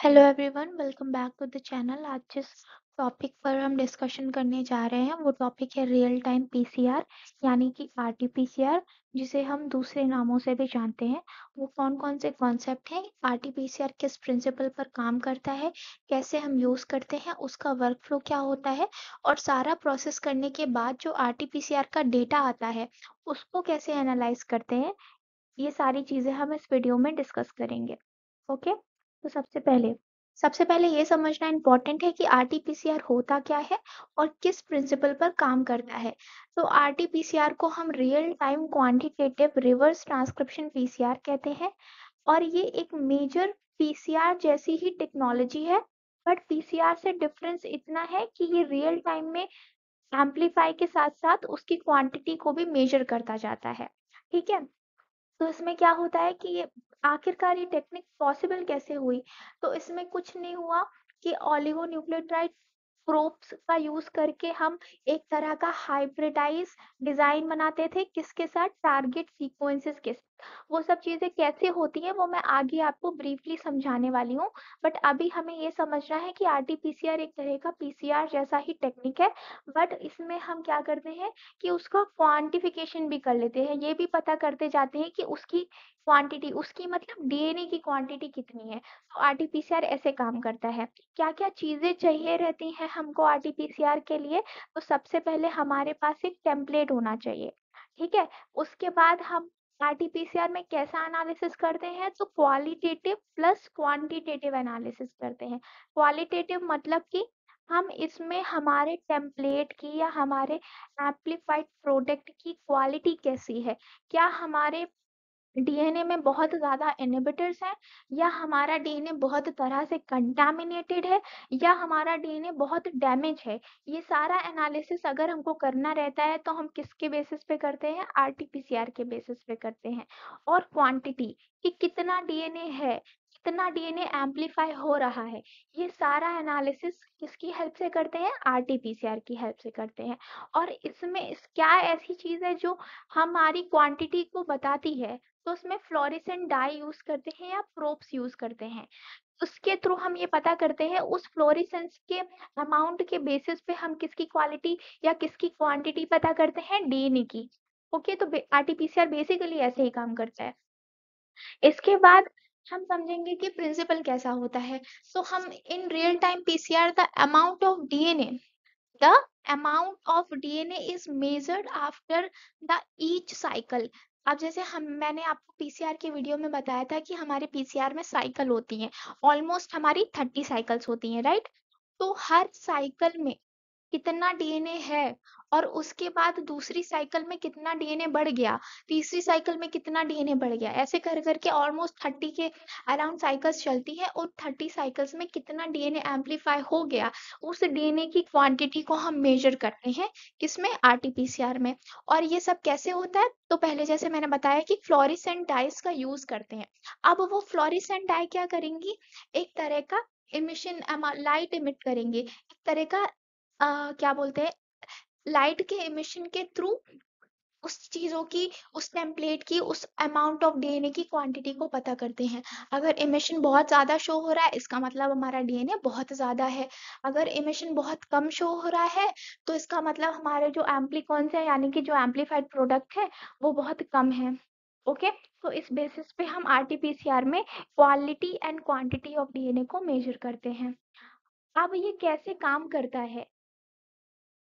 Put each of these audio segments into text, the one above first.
Hello everyone, welcome back to the channel. आज जिस topic पर हम डिस्कशन करने जा रहे हैं वो टॉपिक है रियल टाइम पीसीआर यानी कि आरटीपीसीआर, जिसे हम दूसरे नामों से भी जानते हैं। वो कौन कौन से कॉन्सेप्ट हैं, आरटीपीसीआर किस प्रिंसिपल पर काम करता है, कैसे हम यूज़ करते हैं, उसका वर्क फ्लो क्या होता है और सारा प्रोसेस करने के बाद जो आरटीपीसीआर का डेटा आता है उसको कैसे एनालाइज करते हैं। ये सारी चीज़ें हम इस वीडियो में डिस्कस करेंगे। ओके, तो सबसे पहले ये समझना इम्पोर्टेंट है कि आरटीपीसीआर होता क्या है और किस प्रिंसिपल पर काम करता है। तो आरटीपीसीआर को हम real time quantitative reverse transcription PCR कहते हैं और ये एक मेजर पीसीआर जैसी ही टेक्नोलॉजी है। बट पीसीआर से डिफरेंस इतना है कि ये रियल टाइम में एम्पलीफाई के साथ साथ उसकी क्वांटिटी को भी मेजर करता जाता है। ठीक है, तो इसमें क्या होता है कि ये आखिरकार ये टेक्निक पॉसिबल कैसे हुई? तो इसमें कुछ नहीं हुआ कि ओलिगोन्यूक्लियोटाइड प्रोब्स का यूज करके हम एक तरह का हाइब्रिडाइज डिजाइन बनाते थे, किसके साथ? टारगेट सीक्वेंसेस के साथ। वो सब चीजें कैसे होती हैं वो मैं आगे आपको ब्रीफली समझाने वाली हूँ। बट अभी हमें ये समझना है कि आरटीपीसीआर एक तरह का पीसीआर जैसा ही टेक्निक है। बट इसमें हम क्या करते हैं कि उसका क्वांटिफिकेशन भी कर लेते हैं, ये भी पता करते जाते हैं कि उसकी क्वांटिटी, उसकी मतलब डीएनए की क्वांटिटी कितनी है। तो आरटीपीसीआर ऐसे काम करता है। क्या-क्या चीजें चाहिए रहती हैं हमको आरटीपीसीआर के लिए? तो सबसे पहले हमारे पास एक टेम्पलेट होना चाहिए। ठीक है, उसके बाद हम आरटीपीसीआर में कैसा एनालिसिस करते हैं? तो क्वालिटेटिव प्लस क्वांटिटेटिव एनालिसिस करते हैं। क्वालिटेटिव मतलब कि हम इसमें हमारे टेम्पलेट की या हमारे एम्प्लीफाइड प्रोडक्ट की क्वालिटी कैसी है? क्या हमारे डीएनए में बहुत ज़्यादा इनहिबिटर्स हैं, या हमारा डीएनए बहुत तरह से कंटामिनेटेड है, या हमारा डीएनए बहुत डैमेज है? ये सारा एनालिसिस अगर हमको करना रहता है तो हम किसके बेसिस पे करते हैं? आरटीपीसीआर के बेसिस पे करते हैं। और क्वांटिटी, कि कितना डीएनए है, कितना डीएनए एम्प्लीफाई हो रहा है, ये सारा एनालिसिस किसकी हेल्प से करते हैं? आरटीपीसीआर की हेल्प से करते हैं। और इसमें क्या ऐसी चीज़ है जो हमारी क्वांटिटी को बताती है? तो उसमें फ्लोरेसेंट डाई यूज करते हैं या प्रोब्स यूज करते हैं। उसके थ्रू हम ये पता करते हैं, उस फ्लोरेसेंस के अमाउंट के बेसिस पे हम किसकी क्वालिटी या किसकी क्वांटिटी पता करते हैं? डीएनए की। ओके, तो आरटीपीसीआर बेसिकली ऐसे ही काम करता है। इसके बाद हम समझेंगे कि प्रिंसिपल कैसा होता है। तो हम in real time PCR the amount of DNA, the amount of DNA is measured after the each cycle। अब जैसे हम मैंने आपको पीसीआर के वीडियो में बताया था कि हमारे पीसीआर में साइकिल होती हैं, ऑलमोस्ट हमारी 30 साइकिल्स होती हैं, राइट? तो हर साइकिल में कितना डीएनए है और उसके बाद दूसरी साइकिल में कितना डीएनए बढ़ गया, तीसरी साइकिल में कितना डीएनए बढ़ गया, ऐसे कर करके ऑलमोस्ट 30 के अराउंड साइकिल्स चलती है और 30 साइकिल्स में कितना डीएनए एम्पलीफाई हो गया, उस डीएनए की क्वांटिटी को हम मेजर करते हैं। किसमें? आरटीपीसीआर में। और ये सब कैसे होता है? तो पहले जैसे मैंने बताया कि फ्लोरेसेंट डाइस का यूज करते हैं। अब वो फ्लोरेसेंट डाई क्या करेंगी? एक तरह का इमिशन, लाइट इमिट करेंगे, एक तरह का क्या बोलते हैं, लाइट के एमिशन के थ्रू उस चीज़ों की, उस टेम्पलेट की, उस अमाउंट ऑफ डीएनए की क्वांटिटी को पता करते हैं। अगर एमिशन बहुत ज़्यादा शो हो रहा है इसका मतलब हमारा डीएनए बहुत ज़्यादा है। अगर एमिशन बहुत कम शो हो रहा है तो इसका मतलब हमारे जो एम्प्लीकॉन्स है यानी कि जो एम्प्लीफाइड प्रोडक्ट है वो बहुत कम है। ओके, तो इस बेसिस पे हम आरटीपीसीआर में quality and quantity of DNA को मेजर करते हैं। अब ये कैसे काम करता है?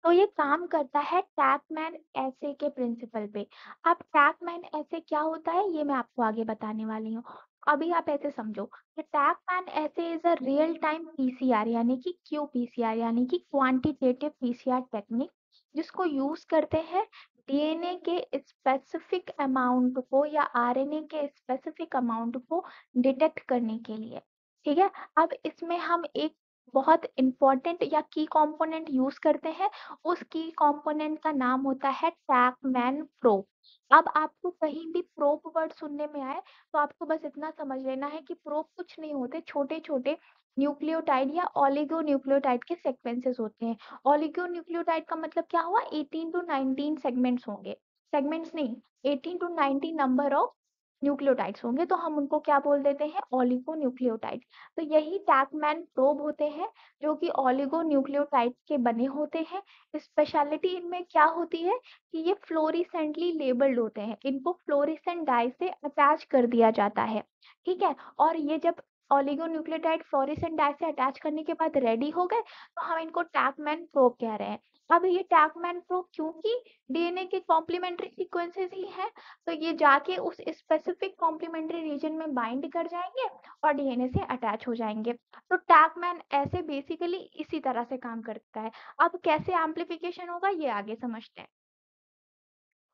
तो ये काम करता है टैकमैन ऐसे के प्रिंसिपल पे। अब टैकमैन ऐसे क्या होता है ये मैं आपको आगे बताने वाली हूँ। अभी आप ऐसे समझो कि टैकमैन ऐसे is a real time PCR यानी कि क्यूपीसीआर यानी कि क्वांटिटेटिव पीसीआर टेक्निक, जिसको यूज करते हैं डीएनए के स्पेसिफिक अमाउंट को या आरएनए के स्पेसिफिक अमाउंट को डिटेक्ट करने के लिए। ठीक है, अब इसमें हम एक बहुत इंपॉर्टेंट या की कंपोनेंट यूज करते हैं। उस की कंपोनेंट का नाम होता है टैकमैन प्रोब। अब आपको कहीं भी प्रोब वर्ड सुनने में आए तो आपको बस इतना समझ लेना है कि प्रोब कुछ नहीं होते, छोटे छोटे न्यूक्लियोटाइड या ओलिगोन्यूक्लियोटाइड के सीक्वेंसेस होते हैं। ओलिगोन्यूक्लियोटाइड का मतलब क्या हुआ? 18 टू 19 सेगमेंट्स होंगे, सेगमेंट्स नहीं, 18 टू 19 नंबर ऑफ न्यूक्लियोटाइड्स होंगे तो हम उनको क्या बोल देते हैं, ओलिगोन्यूक्लियोटाइड। तो यही टैकमैन प्रोब होते हैं जो कि ओलिगोन्यूक्लियोटाइड्स के बने होते हैं। स्पेशलिटी इनमें क्या होती है कि ये फ्लोरिसेंटली लेबल्ड होते हैं, इनको फ्लोरिसेंट डाई से अटैच कर दिया जाता है, ठीक है। और ये जब ओलिगोन्यूक्लियोटाइड फ्लोरिसेंट डाई से अटैच करने के बाद रेडी हो गए तो हम इनको टैकमैन प्रोब कह रहे हैं। अब ये टैकमैन प्रोब क्योंकि डीएनए के कॉम्प्लीमेंट्री सीक्वेंसेस ही हैं, तो ये जाके उस स्पेसिफिक कॉम्प्लीमेंट्री रीजन में बाइंड कर जाएंगे और डीएनए से अटैच हो जाएंगे। तो टैगमैन ऐसे बेसिकली इसी तरह से काम करता है। अब कैसे एम्प्लीफिकेशन होगा ये आगे समझते हैं।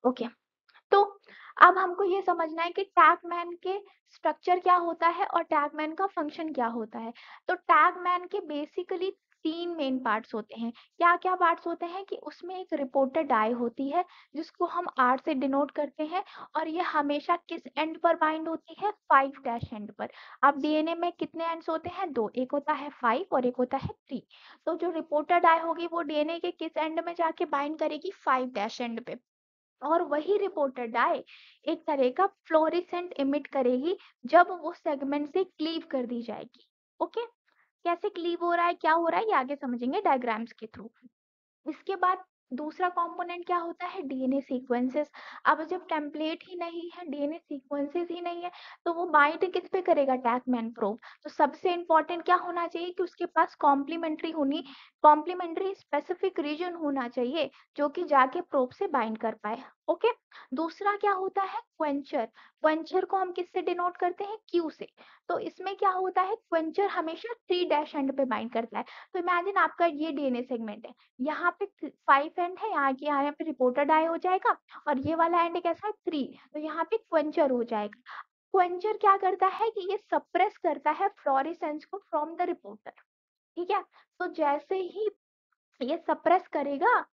ओके, तो अब हमको ये समझना है कि टैगमैन के स्ट्रक्चर क्या होता है और टैगमैन का फंक्शन क्या होता है। तो टैगमैन के बेसिकली तीन मेन पार्ट्स होते हैं। क्या क्या पार्ट्स होते हैं कि उसमें एक रिपोर्टर डाई होती है जिसको हम आर से डिनोट करते हैं, और ये हमेशा किस एंड पर बाइंड होती है, 5' एंड पर। अब डीएनए में कितने एंड्स होते हैं, दो, एक होता है 5 और एक होता है 3। तो जो रिपोर्टर डाई होगी वो डीएनए के किस एंड में जाके बाइंड करेगी, 5' एंड पे। और वही रिपोर्टर डाई एक तरह का फ्लोरेसेंट इमिट करेगी जब वो सेगमेंट से क्लीव कर दी जाएगी। ओके, कैसे क्लीव हो रहा है, क्या हो रहा है, ये आगे समझेंगे डायग्राम्स के थ्रू। इसके बाद दूसरा कंपोनेंट क्या होता है, डीएनए सीक्वेंसेस। अब जब टेम्पलेट ही नहीं है, डीएनए सीक्वेंसेस ही नहीं है, तो वो बाइंड किस पे करेगा, टैगमैन प्रोब। तो सबसे इंपॉर्टेंट क्या होना चाहिए कि उसके पास कॉम्प्लीमेंट्री स्पेसिफिक रीजन होना चाहिए जो कि जाके प्रोब से बाइंड कर पाए। ओके, दूसरा क्या होता है, क्वेंचर। क्वेंचर को हम किससे डिनोट करते हैं, क्यू से। तो इसमें क्या होता है, क्वेंचर हमेशा 3' एंड पे बाइंड करता है। तो इमेजिन आपका ये डीएनए सेगमेंट है, यहाँ पे 5 एंड है, यहाँ पे रिपोर्टर डाई हो जाएगा, और ये वाला एंड कैसा है, 3। तो यहाँ पे क्वेंचर हो जाएगा। क्वेंचर क्या करता है कि ये सप्रेस करता है फ्लोरेसेंस को फ्रॉम द रिपोर्टर, ठीक है। तो जैसे ही ये सप्रेस करेगा,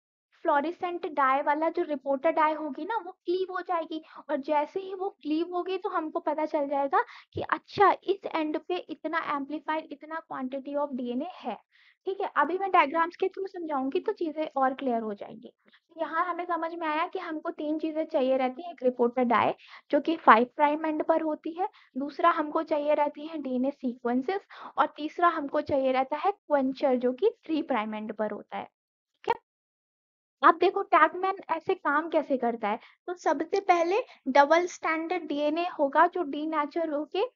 फ्लोरेसेंट डाई वाला जो रिपोर्टर डाई होगी ना वो क्लीव हो जाएगी, और जैसे ही वो क्लीव होगी तो हमको पता चल जाएगा कि अच्छा इस एंड पे इतना एम्पलीफाइड, इतना क्वांटिटी ऑफ डीएनए है, ठीक है। अभी मैं डायग्राम्स के थ्रू समझाऊंगी तो चीजें और क्लियर हो जाएंगी। यहाँ हमें समझ में आया कि हमको तीन चीजें चाहिए रहती है, एक रिपोर्टर डाई जो कि 5' एंड पर होती है, दूसरा हमको चाहिए रहती है डीएनए सीक्वेंसेस, और तीसरा हमको चाहिए रहता है क्वेंचर जो कि 3' एंड पर होता है। ठीक है, अब देखो टैगमैन ऐसे काम कैसे करता है। तो सबसे पहले डबल स्टैंडर्ड डीएनए होगा जो डीनेचर होके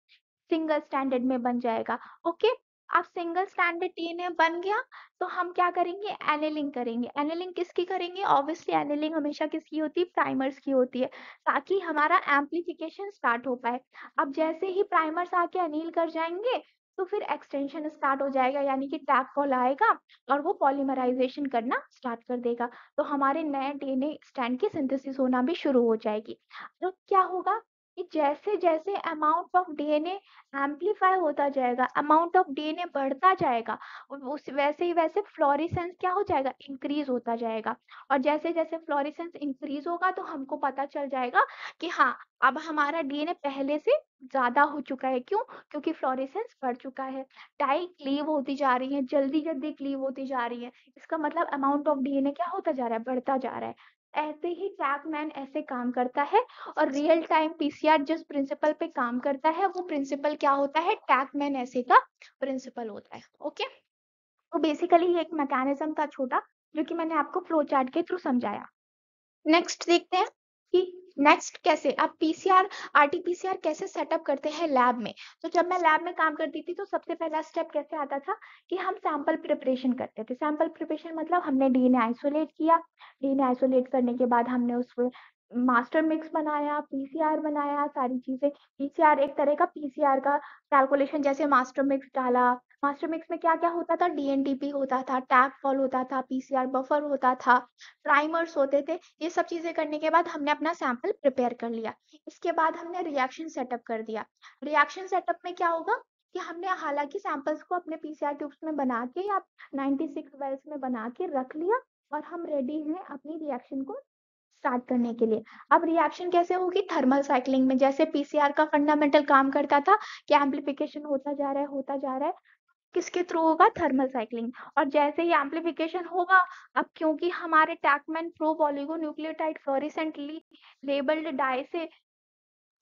सिंगल स्टैंडर्ड में बन जाएगा। ओके, अब सिंगल स्टैंडर्ड डीएनए बन गया तो हम क्या करेंगे, एनेलिंग करेंगे। एनेलिंग किसकी करेंगे, ऑब्वियसली एनेलिंग हमेशा किसकी होती है, प्राइमर्स की होती है, ताकि हमारा एम्प्लीफिकेशन स्टार्ट हो पाए। अब जैसे ही प्राइमर्स आके अनील कर जाएंगे तो फिर एक्सटेंशन स्टार्ट हो जाएगा, यानी कि टैग कॉल आएगा और वो पॉलीमराइजेशन करना स्टार्ट कर देगा। तो हमारे नए डीएनए स्ट्रैंड की सिंथेसिस होना भी शुरू हो जाएगी। तो क्या होगा कि जैसे जैसे अमाउंट ऑफ डीएनए एम्पलीफाई होता जाएगा, अमाउंट ऑफ डीएनए बढ़ता जाएगा, उस वैसे ही वैसे फ्लोरेसेंस क्या हो जाएगा, इंक्रीज होता जाएगा। और जैसे जैसे फ्लोरेसेंस इंक्रीज होगा तो हमको पता चल जाएगा कि हाँ अब हमारा डीएनए पहले से ज्यादा हो चुका है। क्यों, क्योंकि फ्लोरेसेंस बढ़ चुका है, डाई क्लीव होती जा रही है, जल्दी जल्दी क्लीव होती जा रही है। इसका मतलब अमाउंट ऑफ डीएनए क्या होता जा रहा है, बढ़ता जा रहा है। ऐसे ही टैगमैन ऐसे काम करता है। और रियल टाइम पीसीआर जिस प्रिंसिपल पे काम करता है वो प्रिंसिपल क्या होता है, टैगमैन ऐसे का प्रिंसिपल होता है। ओके, तो बेसिकली ये एक मैकेनिज्म था छोटा जो कि मैंने आपको फ्लो चार्ट के थ्रू समझाया। नेक्स्ट देखते हैं कि नेक्स्ट कैसे अब पीसीआर आरटीपीसीआर कैसे सेटअप करते हैं लैब में। तो जब मैं लैब में काम करती थी तो सबसे पहला स्टेप कैसे आता था कि हम सैंपल प्रिपरेशन करते थे। सैंपल प्रिपरेशन मतलब हमने डीएनए आइसोलेट किया, डीएनए आइसोलेट करने के बाद हमने उसमें मास्टर मिक्स बनाया, पीसीआर बनाया, सारी चीजें। पीसीआर एक तरह का पीसीआर का कैलकुलेशन, जैसे मास्टर मिक्स डाला, मास्टर मिक्स में क्या क्या होता था, डीएनटीपी होता था, टैग फॉल होता था, पीसीआर बफर होता था, प्राइमर्स होते थे। ये सब चीजें करने के बाद हमने अपना सैंपल प्रिपेयर कर लिया। इसके बाद हमने रिएक्शन सेटअप कर दिया। रिएक्शन सेटअप में क्या होगा कि हमने हालांकि सैंपल्स को अपने पीसीआर ट्यूब्स में बना के या 96 वेल्स में बना के रख लिया, और हम रेडी हैं अपनी रिएक्शन को स्टार्ट करने के लिए। अब रिएक्शन कैसे होगी, थर्मल साइक्लिंग में, जैसे पीसीआर का फंडामेंटल काम करता था कि एम्प्लीफिकेशन होता जा रहा है, होता जा रहा है, किसके थ्रू होगा, थर्मल साइक्लिंग। और जैसे ही एम्प्लीफिकेशन होगा, अब क्योंकि हमारे टैगमैन प्रोब ओलिगोन्यूक्लियोटाइड फ्लोरेसेंटली लेबल्ड डाई से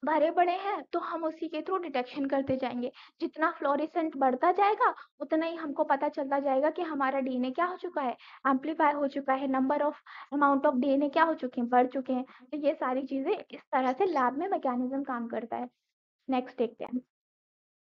भरे पड़े हैं तो हम उसी के थ्रू डिटेक्शन करते जाएंगे। जितना फ्लोरेसेंट बढ़ता जाएगा उतना ही हमको पता चलता जाएगा कि हमारा डीएनए क्या हो चुका है, एम्पलीफाई हो चुका है, number of amount of DNA क्या हो चुके हैं, बढ़ चुके हैं। तो ये सारी चीजें इस तरह से लैब में मैकेनिज्म काम करता है। नेक्स्ट देखते हैं।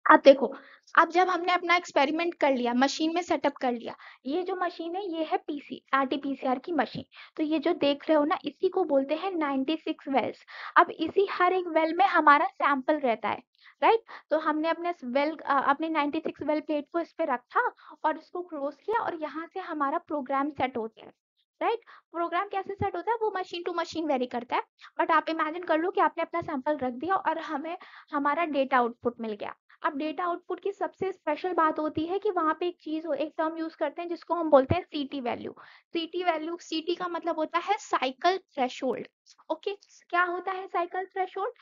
अब देखो, अब जब हमने अपना एक्सपेरिमेंट कर लिया, मशीन में सेटअप कर लिया, ये जो मशीन है ये है पीसी आरटीपीसीआर की मशीन। तो ये जो देख रहे हो ना, इसी को बोलते हैं 96 वेल्स। अब इसी हर एक वेल में हमारा सैंपल रहता है, राइट। तो हमने अपने अपने 96 वेल प्लेट को इस पे रखा और इसको क्लोज किया और यहाँ से हमारा प्रोग्राम सेट होता है, राइट। प्रोग्राम कैसे सेट होता है वो मशीन टू मशीन वेरी करता है। बट आप इमेजिन कर लो कि आपने अपना सैंपल रख दिया और हमें हमारा डेटा आउटपुट मिल गया। अब डेटा आउटपुट की सबसे स्पेशल बात होती है कि वहां पे एक चीज एक टर्म यूज करते हैं जिसको हम बोलते हैं सीटी वैल्यू। सीटी वैल्यू, सीटी का मतलब होता है साइकिल थ्रेशोल्ड। ओके, क्या होता है साइकिल थ्रेशोल्ड?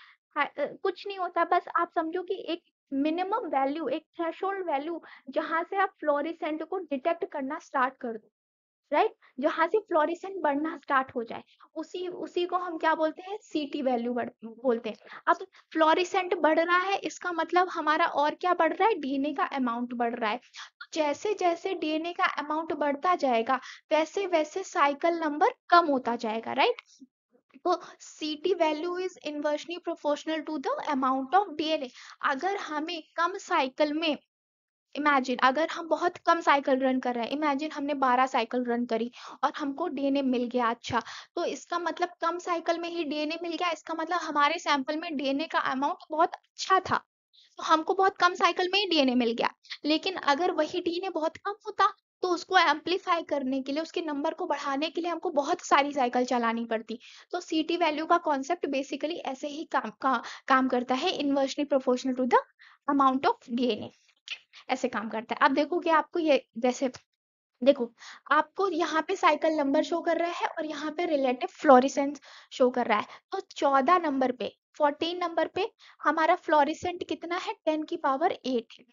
कुछ नहीं होता, बस आप समझो कि एक मिनिमम वैल्यू, एक थ्रेशोल्ड वैल्यू जहां से आप फ्लोरेसेंट को डिटेक्ट करना स्टार्ट कर दो, राइट। जहां से फ्लोरेसेंट बढ़ना स्टार्ट हो जाए, उसी उसी को हम क्या बोलते हैं, सीटी वैल्यू बोलते हैं। अब फ्लोरेसेंट बढ़ रहा है, इसका मतलब हमारा और क्या बढ़ रहा है, डीएनए का अमाउंट बढ़ रहा है। तो जैसे जैसे डीएनए का अमाउंट बढ़ता जाएगा वैसे वैसे साइकिल नंबर कम होता जाएगा, राइट। तो CT value is inversely proportional to the amount of DNA. अगर हमें कम साइकिल में, इमेजिन अगर हम बहुत कम साइकिल रन कर रहे हैं, इमेजिन हमने 12 साइकिल रन करी और हमको डीएनए मिल गया, अच्छा। तो इसका मतलब कम साइकिल में ही डीएनए मिल गया, इसका मतलब हमारे सैंपल में डीएनए का अमाउंट बहुत अच्छा था। तो हमको बहुत कम साइकिल में ही डीएनए मिल गया। लेकिन अगर वही डीएनए बहुत कम होता तो उसको एम्पलीफाई करने के लिए, उसके नंबर को बढ़ाने के लिए हमको बहुत सारी साइकिल चलानी पड़ती। तो सीटी वैल्यू का कॉन्सेप्ट बेसिकली ऐसे ही काम करता है, inversely proportional to the amount of DNA, ऐसे काम करता है। अब देखोगे आपको ये जैसे, देखो, आपको यहाँ पे साइकिल नंबर शो कर रहा है और यहाँ पे रिलेटिव फ्लोरेसेंस शो कर रहा है। तो 14 नंबर पे, 14 नंबर पे हमारा फ्लोरेसेंट कितना है, 10 की पावर 8 है।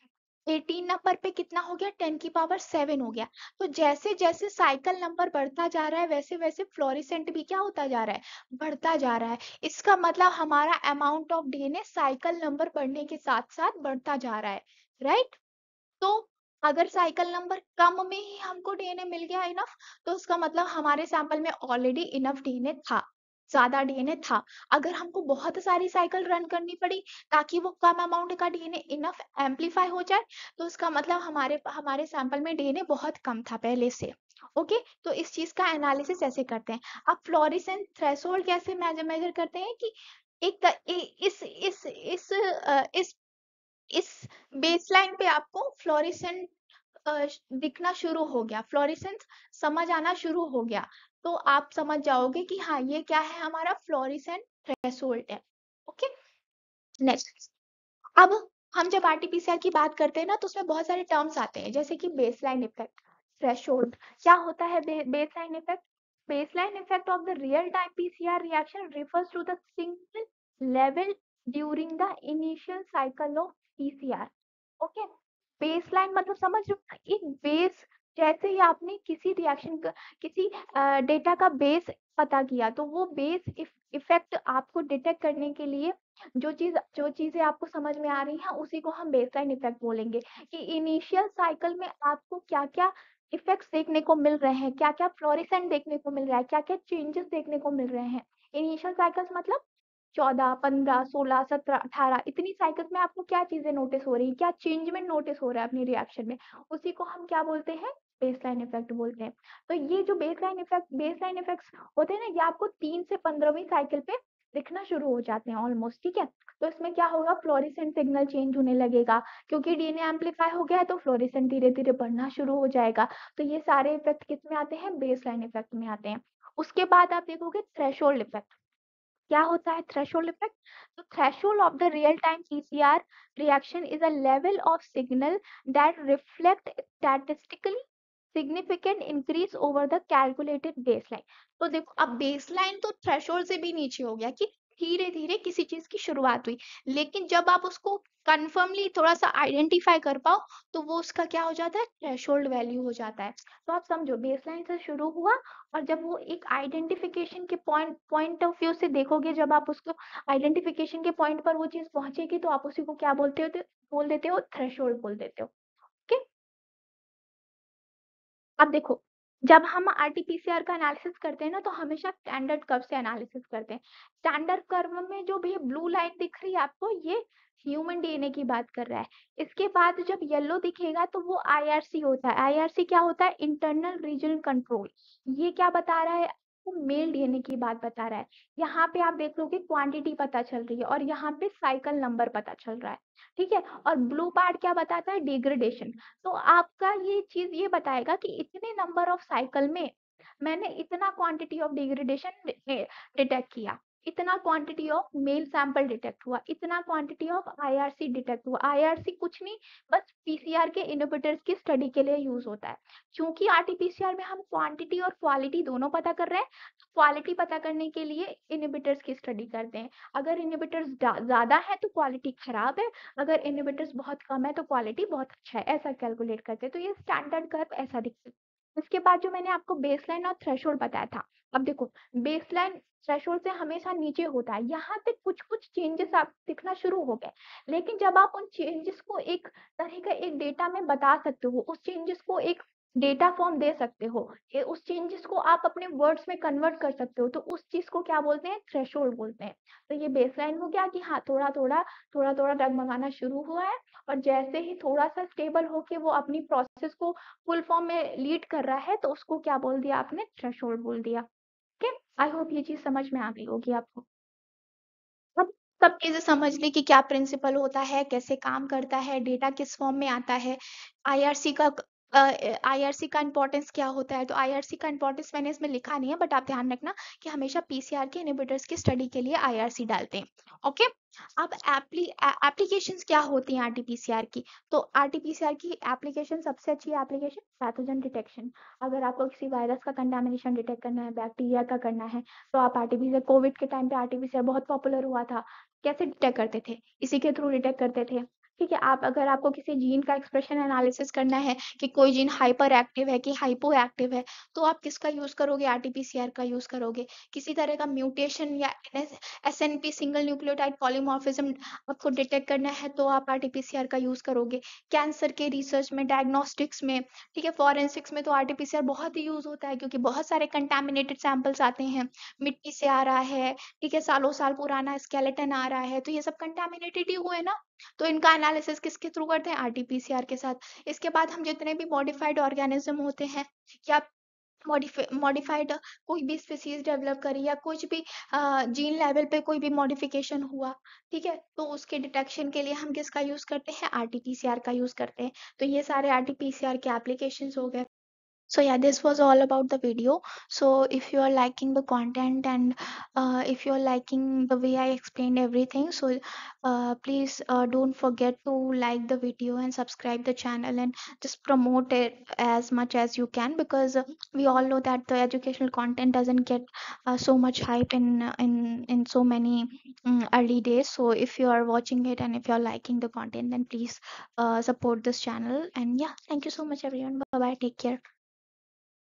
18 नंबर पे कितना हो गया, 10 की पावर 7 हो गया। तो जैसे जैसे साइकिल नंबर बढ़ता जा रहा है वैसे वैसे फ्लोरेसेंट भी क्या होता जा रहा है, बढ़ता जा रहा है। इसका मतलब हमारा amount of DNA cycle number बढ़ने के साथ साथ बढ़ता जा रहा है, राइट। तो अगर साइकिल नंबर कम में ही हमको डीएनए मिल गया इनफ, तो उसका मतलब हमारे सैंपल में ऑलरेडी इनफ डीएनए था, ज्यादा डीएनए था। अगर हमको बहुत सारी साइकिल रन करनी पड़ी ताकि वो कम अमाउंट का डीएनए इनफ एम्पलीफाई हो जाए, तो उसका मतलब हमारे हमारे सैंपल में डीएनए बहुत कम था पहले से। ओके, तो इस चीज का एनालिसिस ऐसे करते हैं। अब फ्लोरेसेंस थ्रेशोल्ड कैसे मेजर करते हैं कि एक इस बेसलाइन पे आपको फ्लोरेसेंट दिखना शुरू हो गया, फ्लोरेसेंस समझ आना शुरू हो गया, तो आप समझ जाओगे कि हाँ ये क्या है, हमारा फ्लोरेसेंट थ्रेशोल्ड है। Okay, next. अब हम जब आरटीपीसीआर की बात करते हैं ना तो उसमें बहुत सारे टर्म्स आते हैं, जैसे कि बेसलाइन इफेक्ट, थ्रेशोल्ड। क्या होता है baseline effect? Baseline effect of the real-time PCR reaction refers to the single level during the initial cycle of PCR. Okay, baseline मतलब समझ रहे हो, एक बेस, जैसे ही आपने किसी रिएक्शन का, किसी डेटा का बेस पता किया, तो वो बेस इफेक्ट आपको डिटेक्ट करने के लिए जो चीजें आपको समझ में आ रही हैं उसी को हम बेसलाइन इफेक्ट बोलेंगे। कि इनिशियल साइकिल में आपको क्या क्या इफेक्ट्स देखने को मिल रहे हैं, क्या क्या फ्लोरेसेंट देखने को मिल रहा है, क्या क्या चेंजेस देखने को मिल रहे हैं। इनिशियल साइकिल्स मतलब 14, 15, 16, 17, 18, इतनी साइकिल्स में आपको क्या चीजें नोटिस हो रही है, क्या चेंजमेंट नोटिस हो रहा है अपनी रिएक्शन में, उसी को हम क्या बोलते हैं, बेसलाइन इफेक्ट बोलते हैं। तो ये जो बेसलाइन इफेक्ट्स होते हैं ना, ये आपको 3 से 15वीं साइकिल पे दिखना शुरू हो जाते हैं ऑलमोस्ट, ठीक है। तो इसमें क्या होगा, फ्लोरेसेंट सिग्नल चेंज होने लगेगा, क्योंकि डीएनए एम्पलीफाई हो गया है तो फ्लोरेसेंट धीरे धीरे बढ़ना शुरू हो जाएगा। तो ये सारे इफेक्ट किस में आते हैं, बेसलाइन इफेक्ट में आते हैं। उसके बाद आप देखोगे थ्रेशोल्ड इफेक्ट। क्या होता है थ्रेशोल्ड इफेक्ट? तो threshold of the real time PCR reaction is a level of signal that reflect statistically significant increase over the calculated baseline. तो देखो, अब बेसलाइन तो थ्रेशोल्ड से भी नीचे हो गया कि धीरे धीरे किसी चीज की शुरुआत हुई, लेकिन जब आप उसको कन्फर्मली थोड़ा सा आइडेंटिफाई कर पाओ तो वो उसका क्या हो जाता है, थ्रेशोल्ड वैल्यू हो जाता है। तो आप समझो बेसलाइन से शुरू हुआ, और जब वो एक आइडेंटिफिकेशन के पॉइंट ऑफ व्यू से देखोगे, जब आप उसको आइडेंटिफिकेशन के पॉइंट पर वो चीज पहुंचेगी तो आप उसी को क्या बोल देते हो, थ्रेशोल्ड बोल देते हो। ओके, अब देखो, जब हम आरटीपीसीआर का एनालिसिस करते हैं ना, तो हमेशा स्टैंडर्ड कर्व से एनालिसिस करते हैं। स्टैंडर्ड कर्व में जो भी ब्लू लाइन दिख रही है आपको, ये ह्यूमन डीएनए की बात कर रहा है। इसके बाद जब येलो दिखेगा तो वो आईआरसी होता है। आईआरसी क्या होता है, इंटरनल रीजनल कंट्रोल। ये क्या बता रहा है, आपको मेल डीएनए की बात बता रहा है। यहाँ पे आप देख लो कि क्वांटिटी पता चल रही है, और यहाँ पे साइकिल नंबर पता चल रहा है। ठीक है, और ब्लू पार्ट क्या बताता है, डिग्रेडेशन। तो आपका ये चीज ये बताएगा कि इतने नंबर ऑफ साइकिल में मैंने इतना क्वांटिटी ऑफ डिग्रेडेशन डिटेक्ट किया, इतना quantity of male sample detect हुआ, इतना क्वांटिटी ऑफ आईआरसी डिटेक्ट हुआ। आईआरसी कुछ नहीं, बस पीसीआर के इनहिबिटर्स की स्टडी के लिए यूज होता है। क्योंकि आरटीपीसीआर में हम क्वांटिटी और क्वालिटी दोनों पता कर रहे हैं, तो क्वालिटी पता करने के लिए इनहिबिटर्स की स्टडी करते हैं। अगर इनहिबिटर्स ज्यादा है तो क्वालिटी खराब है, अगर इनहिबिटर्स बहुत कम है तो क्वालिटी बहुत अच्छा है, ऐसा कैलकुलेट करते हैं। तो ये स्टैंडर्ड कर्व ऐसा दिखता है। इसके बाद जो मैंने आपको बेसलाइन और थ्रेशोल्ड बताया था, अब देखो बेसलाइन थ्रेशोल्ड से हमेशा नीचे होता है, यहाँ पे कुछ कुछ चेंजेस आप दिखना शुरू हो गए। लेकिन जब आप उन चेंजेस को एक तरह का एक डेटा में बता सकते हो, उस चेंजेस को एक डेटा फॉर्म दे सकते हो, उस चेंजेस को आप अपने वर्ड्स में कन्वर्ट कर सकते हो, तो उस चीज को क्या बोलते हैं, थ्रेशोल्ड बोलते हैं। तो ये बेसलाइन हो गया कि हाँ थोड़ा थोड़ा डगमगाना शुरू हुआ है, और जैसे ही थोड़ा सा स्टेबल होके वो अपनी प्रोसेस को फुल फॉर्म में लीड कर रहा है, तो उसको क्या बोल दिया आपने, थ्रेशोल्ड बोल दिया। ओके, आई होप ये चीज समझ में आ गई होगी आपको। अब सब चीजें समझ ली कि क्या प्रिंसिपल होता है, कैसे काम करता है, डेटा किस फॉर्म में आता है, आईआरसी का आईआरसी का इंपॉर्टेंस क्या होता है। तो आईआरसी का इंपॉर्टेंस मैंने इसमें लिखा नहीं है, बट आप ध्यान रखना कि हमेशा पीसीआर के इनहिबिटर्स की स्टडी के लिए आईआरसी डालते हैं। ओके, अब एप्लीकेशंस क्या होती हैं आरटीपीसीआर की। तो आरटीपीसीआर की एप्लीकेशन, सबसे अच्छी एप्लीकेशन पैथोजन डिटेक्शन। अगर आपको किसी वायरस का कंटामिनेशन डिटेक्ट करना है, बैक्टीरिया का करना है, तो आप आरटीपीसीआर, कोविड के टाइम पे आरटीपीसीआर बहुत पॉपुलर हुआ था। कैसे डिटेक्ट करते थे, इसी के थ्रू डिटेक्ट करते थे। ठीक है, आप अगर आपको किसी जीन का एक्सप्रेशन एनालिसिस करना है कि कोई जीन हाइपर एक्टिव है कि हाइपो एक्टिव है, तो आप किसका यूज करोगे, आरटीपीसीआर का यूज करोगे। किसी तरह का म्यूटेशन या एसएनपी सिंगल न्यूक्लियोटाइड पॉलीमॉर्फिज्म आपको डिटेक्ट करना है, तो आप आरटीपीसीआर का यूज करोगे। कैंसर के रिसर्च में, डायग्नोस्टिक्स में, ठीक है, फॉरेंसिक्स में तो आरटीपीसीआर बहुत ही यूज होता है, क्योंकि बहुत सारे कंटामिनेटेड सैंपल्स आते हैं, मिट्टी से आ रहा है, ठीक है, सालों साल पुराना स्केलेटन आ रहा है, तो ये सब कंटामिनेटेड ही हुए ना। तो इनका एनालिसिस किसके थ्रू करते हैं, आरटीपीसीआर के साथ। इसके बाद हम जितने भी मॉडिफाइड ऑर्गेनिज्म होते हैं, या मॉडिफाइड कोई भी स्पीसीज डेवलप करी, या कुछ भी जीन लेवल पे कोई भी मॉडिफिकेशन हुआ, ठीक है, तो उसके डिटेक्शन के लिए हम किसका यूज करते हैं, आरटीपीसीआर का यूज करते हैं। तो ये सारे आरटीपीसीआर के एप्लीकेशंस हो गए। So yeah, this was all about the video. So if you are liking the content, and if you are liking the way I explained everything, so please don't forget to like the video and subscribe the channel, and just promote it as much as you can, because we all know that the educational content doesn't get so much hype in so many early days. So if you are watching it and if you are liking the content, then please support this channel. And yeah, thank you so much everyone. Bye bye, take care.